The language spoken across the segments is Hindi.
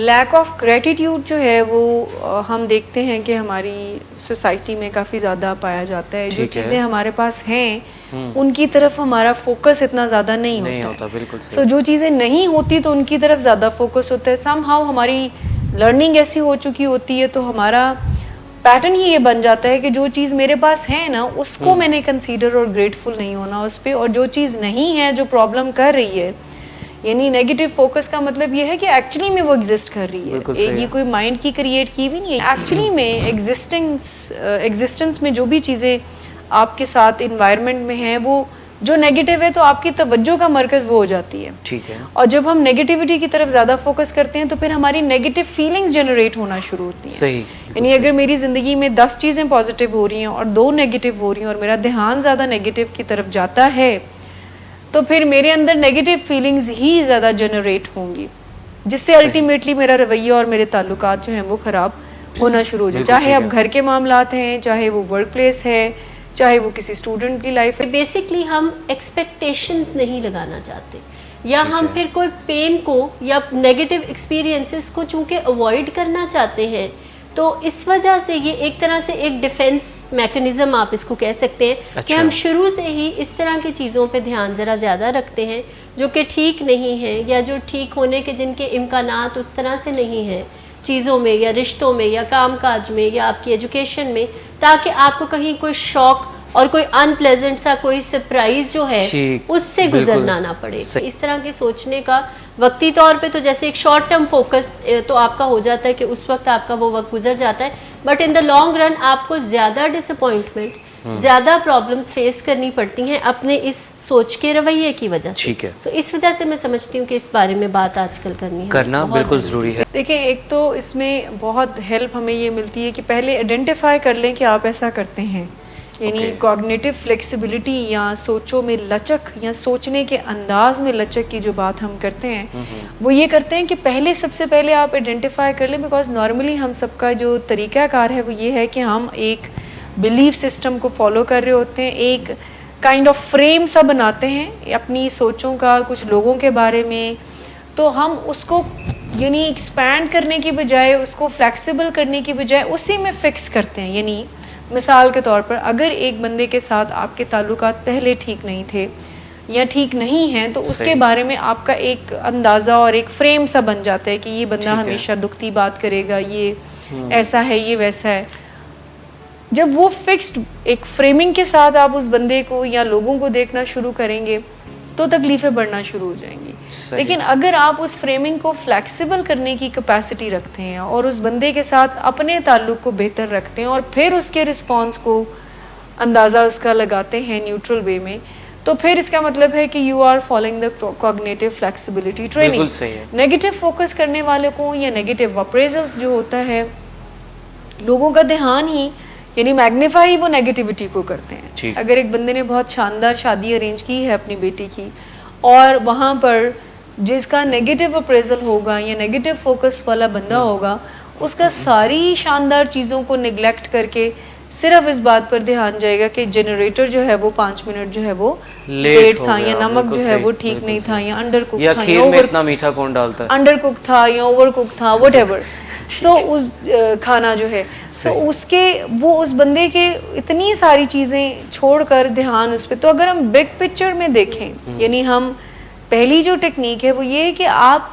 लैक ऑफ ग्रेटिट्यूड जो है वो हम देखते हैं कि हमारी सोसाइटी में काफ़ी ज़्यादा पाया जाता है। जो चीज़ें हमारे पास हैं उनकी तरफ हमारा फोकस इतना ज़्यादा नहीं होता। बिल्कुल सही। सो जो चीज़ें नहीं होती तो उनकी तरफ ज़्यादा फोकस होता है। समहाउ हमारी लर्निंग ऐसी हो चुकी होती है तो हमारा पैटर्न ही ये बन जाता है कि जो चीज़ मेरे पास है ना उसको मैंने कंसीडर और ग्रेटफुल नहीं होना उस पर, और जो चीज़ नहीं है जो प्रॉब्लम कर रही है, यानी नेगेटिव फोकस का मतलब ये है कि एक्चुअली में वो एग्जिस्ट कर रही है। ये कोई माइंड की क्रिएट की भी नहीं है। एक्चुअली में एग्जिस्टेंस में जो भी चीज़ें आपके साथ इन्वायरमेंट में है वो जो नेगेटिव है तो आपकी तवज्जो का मरकज़ वो हो जाती है। ठीक है। और जब हम नेगेटिविटी की तरफ ज़्यादा फोकस करते हैं तो फिर हमारी नेगेटिव फीलिंग्स जनरेट होना शुरू होती हैं। सही। यानी अगर मेरी ज़िंदगी में 10 चीज़ें पॉजिटिव हो रही हैं और 2 नेगेटिव हो रही हैं और मेरा ध्यान ज़्यादा नेगेटिव की तरफ जाता है तो फिर मेरे अंदर नेगेटिव फीलिंग्स ही ज़्यादा जनरेट होंगी, जिससे अल्टीमेटली मेरा रवैया और मेरे ताल्लुकात जो हैं वो ख़राब होना शुरू हो जाए। चाहे अब घर के मामलात हैं, चाहे वो वर्क प्लेस है, चाहे वो किसी स्टूडेंट की लाइफ है। बेसिकली हम एक्सपेक्टेशंस नहीं लगाना चाहते, या हम फिर कोई पेन को या नेगेटिव एक्सपीरियंसेस को चूंकि अवॉइड करना चाहते हैं, तो इस वजह से ये एक तरह से एक डिफेंस मैकेनिज्म आप इसको कह सकते हैं कि हम शुरू से ही इस तरह की चीज़ों पे ध्यान ज़रा ज़्यादा रखते हैं जो कि ठीक नहीं है, या जो ठीक होने के जिनके इम्कानात उस तरह से नहीं है चीज़ों में या रिश्तों में या कामकाज में या आपकी एजुकेशन में, ताकि आपको कहीं कोई शॉक और कोई अनप्लेजेंट सा कोई सरप्राइज जो है उससे गुजरना ना पड़े। इस तरह के सोचने का वक्ती तौर पे तो जैसे एक शॉर्ट टर्म फोकस तो आपका हो जाता है कि उस वक्त आपका वो वक्त गुजर जाता है, but in the long run आपको ज़्यादा डिसअपॉइंटमेंट, ज़्यादा प्रॉब्लम्स फेस करनी पड़ती हैं अपने इस सोच के रवैये की वजह से। ठीक है। तो इस वजह से मैं समझती हूँ कि इस बारे में बात आजकल करना बिल्कुल ज़रूरी है। देखिए, एक तो इसमें बहुत हेल्प हमें ये मिलती है कि पहले आइडेंटिफाई कर लें कि आप ऐसा करते हैं, यानी कॉग्निटिव फ्लेक्सिबिलिटी या सोचों में लचक या सोचने के अंदाज में लचक की जो बात हम करते हैं वो ये करते हैं कि सबसे पहले आप आइडेंटिफाई कर लें। बिकॉज नॉर्मली हम सबका जो तरीक़ाकार है वो ये है कि हम एक बिलीफ सिस्टम को फॉलो कर रहे होते हैं, एक काइंड ऑफ फ्रेम सा बनाते हैं अपनी सोचों का कुछ लोगों के बारे में, तो हम उसको यानी एक्सपैंड करने की बजाय, उसको फ्लेक्सिबल करने की बजाय उसी में फ़िक्स करते हैं। यानी मिसाल के तौर पर अगर एक बंदे के साथ आपके ताल्लुकात पहले ठीक नहीं थे या ठीक नहीं हैं, तो उसके बारे में आपका एक अंदाज़ा और एक फ्रेम सा बन जाता है कि ये बंदा हमेशा दुखती बात करेगा, ये ऐसा है, ये वैसा है। जब वो फिक्स्ड एक फ्रेमिंग के साथ आप उस बंदे को या लोगों को देखना शुरू करेंगे तो तकलीफ़ें बढ़ना शुरू हो जाएंगी। लेकिन अगर आप उस फ्रेमिंग को फ्लेक्सिबल करने की कैपेसिटी रखते हैं और उस बंदे के साथ अपने ताल्लुक़ को बेहतर रखते हैं और फिर उसके रिस्पॉन्स को अंदाज़ा उसका लगाते हैं न्यूट्रल वे में, तो फिर इसका मतलब है कि you are following the cognitive flexibility training. Negative focus करने वाले को या नेगेटिव अप्रेजल्स जो होता है, लोगों का ध्यान ही यानी मैग्नीफाई वो नेगेटिविटी को करते हैं। अगर एक बंदे ने बहुत शानदार शादी अरेंज की है अपनी बेटी की और वहाँ पर जिसका नेगेटिव अप्रेजल होगा या नेगेटिव फोकस वाला बंदा होगा, उसका सारी शानदार चीज़ों को निगलेक्ट करके सिर्फ इस बात पर ध्यान जाएगा कि जनरेटर जो है वो 5 मिनट जो है वो लेट था, या नमक जो है वो ठीक नहीं था, या अंडर कुक था, या इतना मीठा कौन डालता है, अंडर कुक था या ओवर कुक था, व्हाटएवर। सो उस खाना जो है उसके वो उस बंदे के इतनी सारी चीज़ें छोड़कर ध्यान उस पर। तो अगर हम बिग पिक्चर में देखें, यानी हम पहली जो टेक्निक है वो ये है कि आप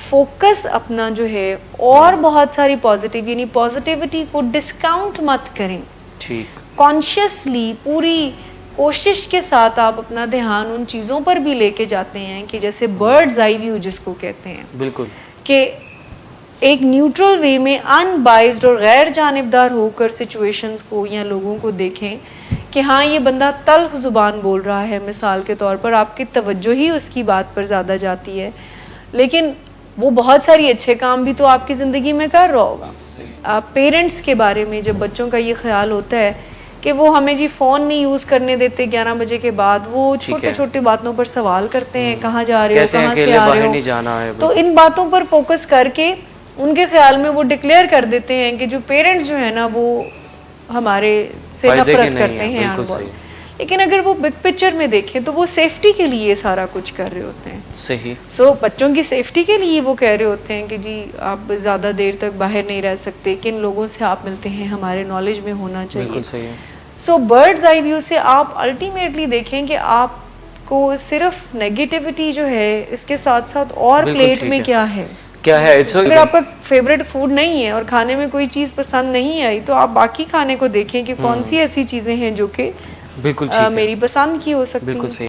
फोकस अपना जो है और बहुत सारी पॉजिटिव यानी पॉजिटिविटी को डिस्काउंट मत करें। ठीक, कॉन्शियसली पूरी कोशिश के साथ आप अपना ध्यान उन चीज़ों पर भी लेके जाते हैं कि जैसे बर्ड्स आई व्यू जिसको कहते हैं, बिल्कुल, कि एक न्यूट्रल वे में अनबाइज्ड और गैर जानिबदार होकर सिचुएशंस को या लोगों को देखें कि हाँ ये बंदा तल्ख ज़ुबान बोल रहा है, मिसाल के तौर पर आपकी तवज्जो ही उसकी बात पर ज़्यादा जाती है, लेकिन वो बहुत सारी अच्छे काम भी तो आपकी ज़िंदगी में कर रहा होगा। आप पेरेंट्स के बारे में जब बच्चों का ये ख्याल होता है कि वो हमें जी फ़ोन नहीं यूज़ करने देते 11 बजे के बाद, वो छोटे छोटे बातों पर सवाल करते हैं, कहाँ जा रहे हो, कहाँ से आ रहे हो, तो इन बातों पर फोकस करके उनके ख्याल में वो डिक्लेयर कर देते हैं कि जो पेरेंट्स जो है ना वो हमारे से नफरत करते हैं। लेकिन अगर वो बिग पिक्चर में देखें तो वो सेफ्टी के लिए सारा कुछ कर रहे होते हैं। सही। बच्चों की सेफ्टी के लिए वो कह रहे होते हैं कि जी आप ज़्यादा देर तक बाहर नहीं रह सकते, किन लोगों से आप मिलते हैं हमारे नॉलेज में होना चाहिए। बिल्कुल सही है। बर्ड्स आई व्यू से आप अल्टीमेटली देखें कि आपको सिर्फ नेगेटिविटी जो है इसके साथ साथ और बिल्कुल प्लेट ठीक में है। क्या है। क्या है इट्स अगर आपका फेवरेट फूड नहीं है और खाने में कोई चीज़ पसंद नहीं आई तो आप बाकी खाने को देखें कि कौन सी ऐसी चीज़ें हैं जो कि बिल्कुल ठीक है। मेरी पसंद की हो सकती बिल्कुल हैं। सही।